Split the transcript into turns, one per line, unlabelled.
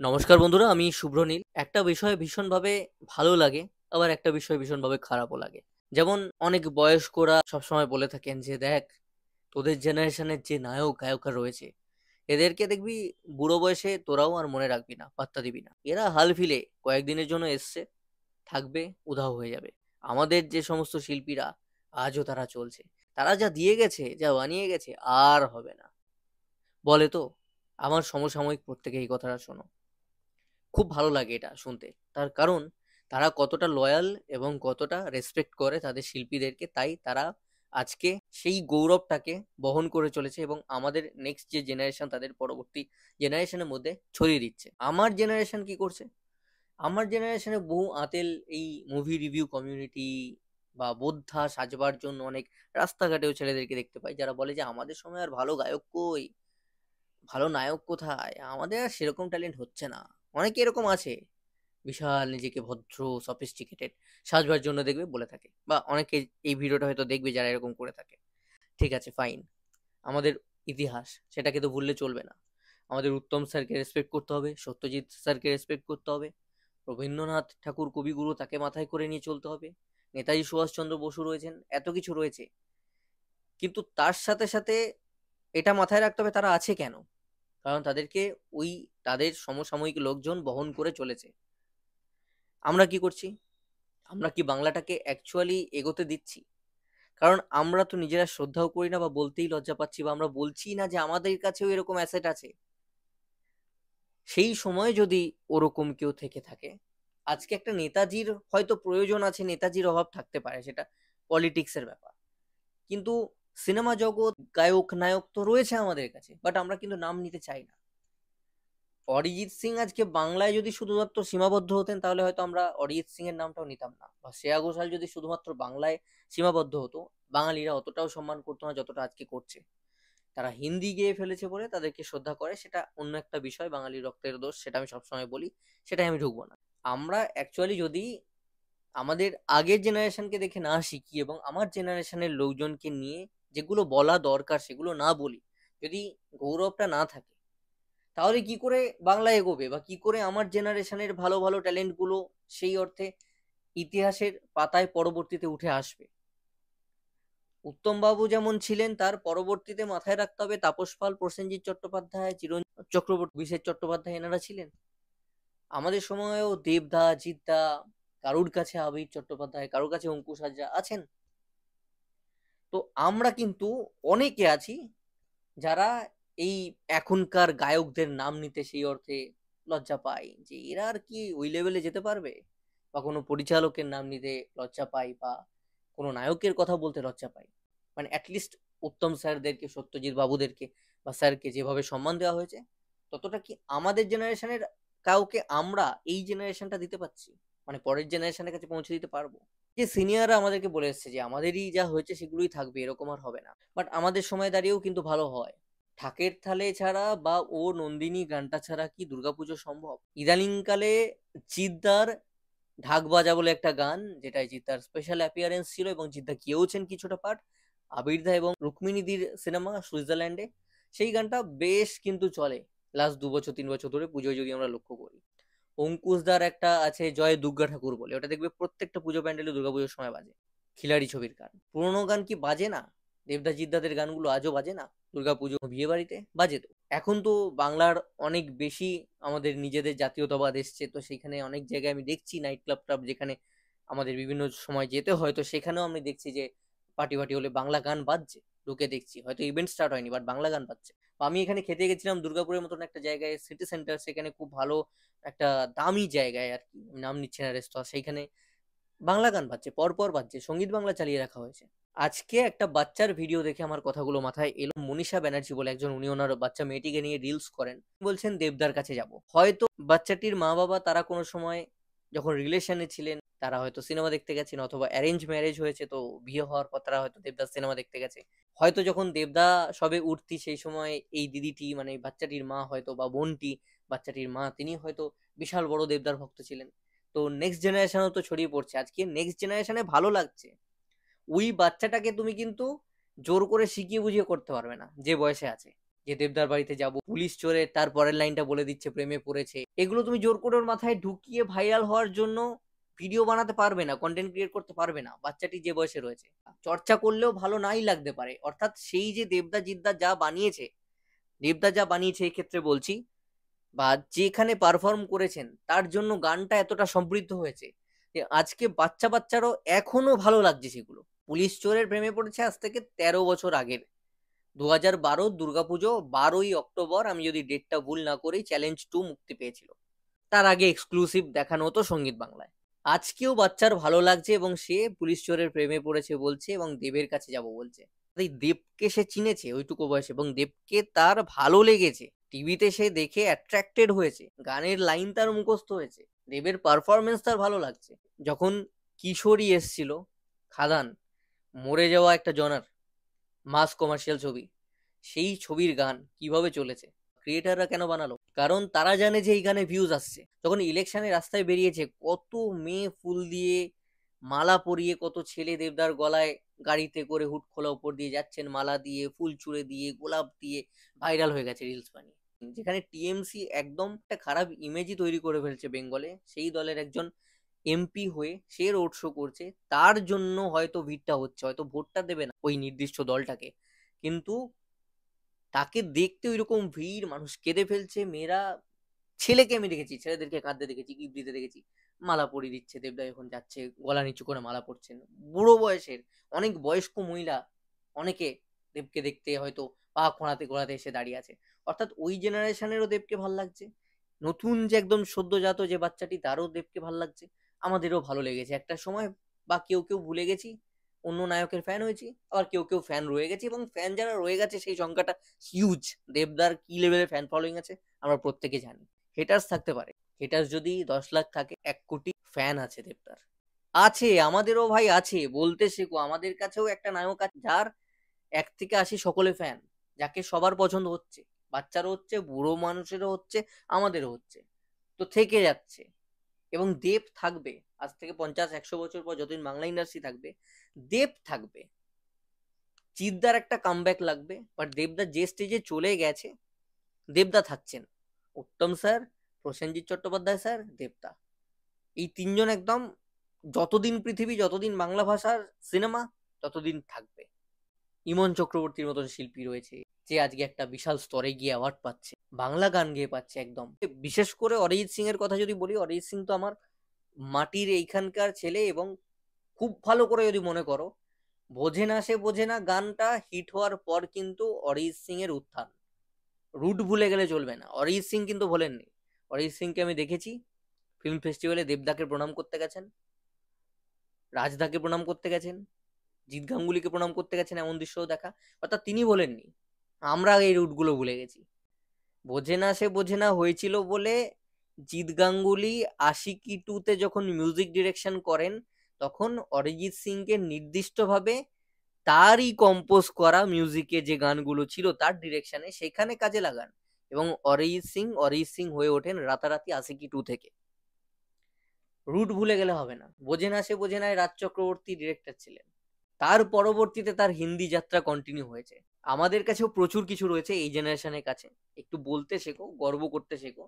নমস্কার বন্ধুরা, আমি শুভ্রনীল। একটা বিষয় ভীষণভাবে ভালো লাগে, আবার একটা বিষয় ভীষণভাবে খারাপও লাগে। যেমন অনেক বয়স্করা সবসময় বলে থাকেন যে, "দেখ, তোদের জেনারেশনের যে নায়ক, গায়করা রয়েছে, এদেরকে দেখবি বুড়ো বয়সে তোরাও আর মনে রাখবি না, পাত্তা দিবি না। এরা হাল ফিলে কয়েকদিনের জন্য এসছে, থাকবে, উধাও হয়ে যাবে। আমাদের যে সমস্ত শিল্পীরা আজও তারা চলছে। তারা যা দিয়ে গেছে, যা বানিয়ে গেছে, আর হবে না।" বলে তো। আমার সমসাময়িক প্রত্যেকে এই কথাটা শোনো। খুব ভালো লাগে এটা শুনতে। তার কারণ তারা কতটা লয়াল এবং কতটা রেসপেক্ট করে তাদের শিল্পীদেরকে, তাই তারা আজকে সেই গৌরবটাকে বহন করে চলেছে এবং আমাদের নেক্সট যে জেনারেশন, তাদের পরবর্তী জেনারেশনের মধ্যে ছড়িয়ে দিচ্ছে। আমার জেনারেশন কি করছে? আমার জেনারেশনে বহু আতেল এই মুভি রিভিউ কমিউনিটি বা বোদ্ধা সাজবার জন্য অনেক রাস্তাঘাটেও ছেলেদেরকে দেখতে পাই, যারা বলে যে আমাদের সময় আর ভালো গায়ক কই, ভালো নায়ক কোথায়, আমাদের আর সেরকম ট্যালেন্ট হচ্ছে না। অনেকে এরকম আছে, বিশাল নিজেকে ভদ্র সফিস্টিকেটেড সাজবার জন্য দেখবে বলে থাকে, বা অনেকে এই ভিডিওটা হয়তো দেখবে যারা এরকম করে থাকে। ঠিক আছে, ফাইন। আমাদের ইতিহাস, সেটাকে তো ভুললে চলবে না। আমাদের উত্তম স্যারকে রেসপেক্ট করতে হবে, সত্যজিৎ স্যারকে রেসপেক্ট করতে হবে, রবীন্দ্রনাথ ঠাকুর কবিগুরু তাকে মাথায় করে নিয়ে চলতে হবে, নেতাজি সুভাষচন্দ্র বসু রয়েছেন, এত কিছু রয়েছে। কিন্তু তার সাথে সাথে এটা মাথায় রাখতে হবে তারা আছে কেন। কারণ তাদেরকে ওই তাদের সমসাময়িক লোকজন বহন করে চলেছে। আমরা কি করছি? আমরা কি বাংলাটাকে অ্যাকচুয়ালি এগোতে দিচ্ছি? কারণ আমরা তো নিজেরা শ্রদ্ধাও করি না, বা বলতেই লজ্জা পাচ্ছি, বা আমরা বলছি না যে আমাদের কাছেও এরকম অ্যাসেট আছে। সেই সময় যদি ওরকম কেউ থেকে থাকে, আজকে একটা নেতাজির হয়তো প্রয়োজন আছে, নেতাজির অভাব থাকতে পারে, সেটা পলিটিক্সের ব্যাপার। কিন্তু সিনেমা জগৎ, গায়ক নায়ক তো রয়েছে আমাদের কাছে, বাট আমরা কিন্তু নাম নিতে চাই না। অরিজিৎ সিং আজকে বাংলায় যদি শুধুমাত্র সীমাবদ্ধ হতেন, তাহলে হয়তো আমরা অরিজিৎ সিং এর নামটাও নিতাম না। বা শ্রেয়া ঘোষাল যদি শুধুমাত্র বাংলায় সীমাবদ্ধ হতো, বাঙালিরা অতটাও সম্মান করতো না যতটা আজকে করছে। তারা হিন্দি গেয়ে ফেলেছে বলে তাদেরকে শ্রদ্ধা করে, সেটা অন্য একটা বিষয়, বাঙালি রক্তের দোষ, সেটা আমি সবসময় বলি, সেটাই আমি ঢুকবো না। আমরা অ্যাকচুয়ালি যদি আমাদের আগের জেনারেশনকে দেখে না শিখি এবং আমার জেনারেশনের লোকজনকে নিয়ে যেগুলো বলা দরকার সেগুলো না বলি, যদি গৌরবটা না থাকে, তাহলে কি করে বাংলা এগোবে, বা কি করে আমার জেনারেশনের ভালো ভালো ট্যালেন্ট গুলো সেই অর্থে ইতিহাসের পাতায় পরবর্তীতে উঠে আসবে? উত্তম বাবু যেমন ছিলেন, তার পরবর্তীতে মাথায় রাখতে হবে তাপস পাল, প্রসেনজিৎ চট্টোপাধ্যায়, চিরঞ্জীব চক্রবর্তী, অভিষেক চট্টোপাধ্যায়, এনারা ছিলেন। আমাদের সময়েও দেবদা, জিদ্দা, কারুর কাছে আবির চট্টোপাধ্যায়, কারুর কাছে অঙ্কুশ হাজরা আছেন। তো আমরা কিন্তু অনেকে আছি যারা এই এখনকার গায়কদের নাম নিতে সেই অর্থে লজ্জা পায়, যে এরা আর কি ওই লেভেলে যেতে পারবে, বা কোনো পরিচালকের নাম নিতে লজ্জা পাই, বা কোনো নায়কের কথা বলতে লজ্জা পাই। মানে অ্যাটলিস্ট উত্তম স্যারদেরকে, সত্যজিৎ বাবুদেরকে বা স্যারকে যেভাবে সম্মান দেওয়া হয়েছে, ততটা কি আমাদের জেনারেশনের কাউকে আমরা এই জেনারেশনটা দিতে পারছি? মানে পরের জেনারেশনের কাছে পৌঁছে দিতে পারবো? যে সিনিয়ররা আমাদেরকে বলে এসছে যে আমাদেরই যা হয়েছে সেগুলোই থাকবে, এরকম আর হবে না। বাট আমাদের সময় দাঁড়িয়েও কিন্তু ভালো হয়। ঢাকের থালে ছাড়া বা ও নন্দিনী গানটা ছাড়া কি দুর্গাপুজো সম্ভব? ইদানিংকালে জিদ্দার ঢাক বাজা বলে একটা গান, যেটায় জিদ্দার স্পেশাল অ্যাপিয়ারেন্স ছিল এবং জিদ্দা গেয়েওছেন কিছুটা পার্ট, আবির্দা এবং রুক্মিণীদির সিনেমা সুইজারল্যান্ডে, সেই গানটা বেশ কিন্তু চলে লাস্ট 2 বছর 3 বছর ধরে পুজোয়, যদি আমরা লক্ষ্য করি। অঙ্কুশদার একটা আছে জয় দুর্গা ঠাকুর বলে, ওটা দেখবে প্রত্যেকটা পুজো প্যান্ডেলে দুর্গাপুজোর সময় বাজে। খিলাড়ি ছবির গান, পুরোনো গান কি বাজে না? দেবদা জিদ্দাদের গানগুলো আজও বাজে না? দুর্গাপুজো, বিয়ে বাড়িতে বাজে তো। এখন তো বাংলার অনেক বেশি আমাদের নিজেদের জাতীয়তাবাদ এসছে, তো সেখানে অনেক জায়গায় আমি দেখছি নাইট ক্লাব টাব, যেখানে আমাদের বিভিন্ন সময় যেতে হয়, তো সেখানেও আমি দেখছি যে পার্টি পার্টি হলে বাংলা গান বাজছে। ঢুকে দেখছি, হয়তো ইভেন্ট স্টার্ট হয়নি, বাট বাংলা গান বাজছে। বা আমি এখানে খেতে গেছিলাম দুর্গাপুরের মতন একটা জায়গায়, সিটি সেন্টার, সেখানে খুব ভালো একটা দামি জায়গায় আর কি, আমি নাম নিচ্ছে না রেস্তোরাঁ, সেইখানে বাংলা গান বাজছে, পরপর বাজছে, সঙ্গীত বাংলা চালিয়ে রাখা হয়েছে। আজকে একটা বাচ্চার ভিডিও দেখে আমার কথাগুলো মাথায় এলো। মনীষা ব্যানার্জি বলে একজন, উনি ওনার বাচ্চা মেয়েটিকে নিয়ে রিলস করেন, বলছেন দেবদার কাছে যাব। হয়তো বাচ্চাটির মা বাবা তারা কোনো সময় যখন রিলেশনে ছিলেন, তারা হয়তো সিনেমা দেখতে গেছেন, অথবা অ্যারেঞ্জ ম্যারেজ হয়েছে, তো বিয়ে হওয়ার পর তারা হয়তো দেবদার সিনেমা দেখতে গেছে। হয়তো যখন দেবদা সবে উঠতি, সেই সময় এই দিদিটি, মানে বাচ্চাটির মা হয়তো, বা বোনটি, বাচ্চাটির মা, তিনি হয়তো বিশাল বড় দেবদার ভক্ত ছিলেন। তো নেক্সট জেনারেশনও তো ছড়িয়ে পড়ছে। আজকে নেক্সট জেনারেশনে ভালো লাগছে, ওই বাচ্চাটাকে তুমি কিন্তু জোর করে শিখিয়ে বুঝিয়ে করতে পারবে না যে বয়সে আছে। যে দেবদার বাড়িতে যাব, পুলিশ চোরে তার পরের লাইনটা বলে দিচ্ছে প্রেমে পড়েছে। এগুলো তুমি জোর করে ওর মাথায় ঢুকিয়ে ভাইরাল হওয়ার জন্য ভিডিও বানাতে পারবে না, কন্টেন্ট ক্রিয়েট করতে পারবে না, বাচ্চাটি যে বয়সে রয়েছে। চর্চা করলেও ভালো নাই লাগতে পারে। অর্থাৎ সেই যে দেবদা যা বানিয়েছে এই ক্ষেত্রে বলছি, বা যেখানে পারফর্ম করেছেন তার জন্য গানটা এতটা সমৃদ্ধ হয়েছে যে আজকে বাচ্চারাও এখনো ভালো লাগছে সেগুলো। পুলিশ চোরের প্রেমে পড়েছে আজ থেকে 13 বছর আগের, 2012 দুর্গাপুজো 12ই অক্টোবর, আমি যদি ডেটটা ভুল না করি, চ্যালেঞ্জ 2 মুক্তি পেয়েছিল। তার আগে এক্সক্লুসিভ দেখানো হতো সঙ্গীত বাংলায়। আজকেও বাচ্চার ভালো লাগছে এবং সে পুলিশ চোরের প্রেমে পড়েছে বলছে এবং দেবের কাছে যাব বলছে। এই দেবকে সে চিনেছে ওইটুকু বয়সে এবং দেবকে তার ভালো লেগেছে, টিভিতে সে দেখে অ্যাট্রাক্টেড হয়েছে, গানের লাইন তার মুখস্থ হয়েছে, দেবের পারফরমেন্স তার ভালো লাগছে। যখন কিশোরী এসছিল, খাদান, মরে যাওয়া একটা জনার মাস কমার্শিয়াল ছবি, সেই ছবির গান কিভাবে চলেছে, ক্রিয়েটাররা কেন বানালো? কারণ তারা জানে যে এই গানে ভিউজ আসছে। যখন ইলেকশনে রাস্তায় বেরিয়েছে, কত মেয়ে ফুল দিয়ে মালা পরিয়ে, কত ছেলে দেবদার গলায় গাড়িতে করে হুড খোলা উপর দিয়ে যাচ্ছেন, মালা দিয়ে, ফুল চুড়ে দিয়ে, গোলাপ দিয়ে, ভাইরাল হয়ে গেছে রিলস বানিয়ে। যেখানে টিএমসি একদম একটা খারাপ ইমেজই তৈরি করে ফেলছে বেঙ্গলে, সেই দলের একজন এমপি হয়ে সে রোড শো করছে, তার জন্য হয়তো ভিড়টা হচ্ছে, হয়তো ভোটটা দেবে না ওই নির্দিষ্ট দলটাকে, কিন্তু তাকে দেখতে ওইরকম ভিড়, মানুষ কেঁদে ফেলছে, মেয়েরা, ছেলেকে আমি দেখেছি, ছেলেদেরকে কাঁদতে দেখেছি, গিফট দিতে দেখেছি, মালা পরিয়ে দিচ্ছে, দেবদা যখন যাচ্ছে গলা নিচু করে মালা পরছেন, বুড়ো বয়সের অনেক বয়স্ক মহিলা অনেকে দেবকে দেখতে হয়তো পা খোঁড়াতে খোঁড়াতে এসে দাঁড়িয়ে আছে। অর্থাৎ ওই জেনারেশনেরও দেবকে ভাল লাগছে, নতুন যে একদম সদ্যজাত যে বাচ্চাটি তারও দেবকে ভাল লাগছে, আমাদেরও ভালো লেগেছে একটা সময়। বা কেউ কেউ ভুলে গেছি, অন্য নায়কের ফ্যান হয়েছি, আবার কেউ কেউ ফ্যান রয়ে গেছে, এবং ফ্যান যারা রয়ে গেছে সেই সংখ্যাটা হিউজ। দেবদার কি লেভেলের ফ্যান ফলোয়িং আছে আমরা প্রত্যেকে জানি। হেটার্স থাকতে পারে, হেটার্স যদি 10 লাখ থাকে, 1 কোটি ফ্যান আছে দেবদার। আছে, আমাদেরও ভাই আছে, বলতে শেখো। আমাদের কাছেও একটা নায়ক আছে যার 1 থেকে 80 সকলে ফ্যান, যাকে সবার পছন্দ হচ্ছে, বাচ্চারও হচ্ছে, বুড়ো মানুষেরও হচ্ছে, আমাদেরও হচ্ছে, তো থেকে যাচ্ছে। এবং দেব থাকবে আজ থেকে 50-100 বছর পর, যতদিন বাংলা ইন্ডাস্ট্রি থাকবে দেব থাকবে। জিদ্দার একটা কামব্যাক লাগবে, বাট দেবদা যে স্টেজে চলে গেছে, দেবদা থাকছেন। উত্তম স্যার, প্রসেনজিৎ চট্টোপাধ্যায় স্যার, দেবদা, এই তিনজন একদম যতদিন পৃথিবী, যতদিন বাংলা ভাষার সিনেমা, ততদিন থাকবে। ইমন চক্রবর্তীর মতন শিল্পী রয়েছে যে আজকে একটা বিশাল স্তরে গিয়ে অ্যাওয়ার্ড পাচ্ছে, বাংলা গান গেয়ে পাচ্ছে একদম। বিশেষ করে অরিজিৎ সিং এর কথা যদি বলি, অরিজিৎ সিং তো আমার মাটির এইখানকার ছেলে, এবং খুব ভালো করে যদি মনে করো, বোঝে না গানটা হিট হওয়ার পর কিন্তু অরিজিৎ সিং এর উত্থান, রুট ভুলে গেলে চলবে না। অরিজিৎ সিং কিন্তু ভোলেননি। অরিজিৎ সিংকে আমি দেখেছি ফিল্ম ফেস্টিভ্যালে দেবদাকে প্রণাম করতে গেছেন, রাজদাকে প্রণাম করতে গেছেন, জিৎ গাঙ্গুলিকে প্রণাম করতে গেছেন, এমন দৃশ্যও দেখা। অর্থাৎ তিনি বলেননি, আমরা এই রুটগুলো ভুলে গেছি। বোঝে না হয়েছিল বলে জিৎ গাঙ্গুলি আশিকি 2-তে যখন মিউজিক ডিরেকশন করেন, তখন অরিজিৎ সিংকে নির্দিষ্টভাবে তারই কম্পোজ করা মিউজিকে যে গানগুলো ছিল তার ডিরেকশনে, সেখানে কাজে লাগান, এবং অরিজিৎ সিং হয়ে ওঠেন রাতারাতি আশিকি 2 থেকে। রুট ভুলে গেলে হবে না। বোঝে না রাজ চক্রবর্তী ডিরেক্টর ছিলেন, তার পরবর্তীতে তার হিন্দি যাত্রা কন্টিনিউ হয়েছে। আমাদের কাছেও প্রচুর কিছু রয়েছে এই জেনারেশনের কাছে, একটু বলতে শেখো, গর্ব করতে শেখো।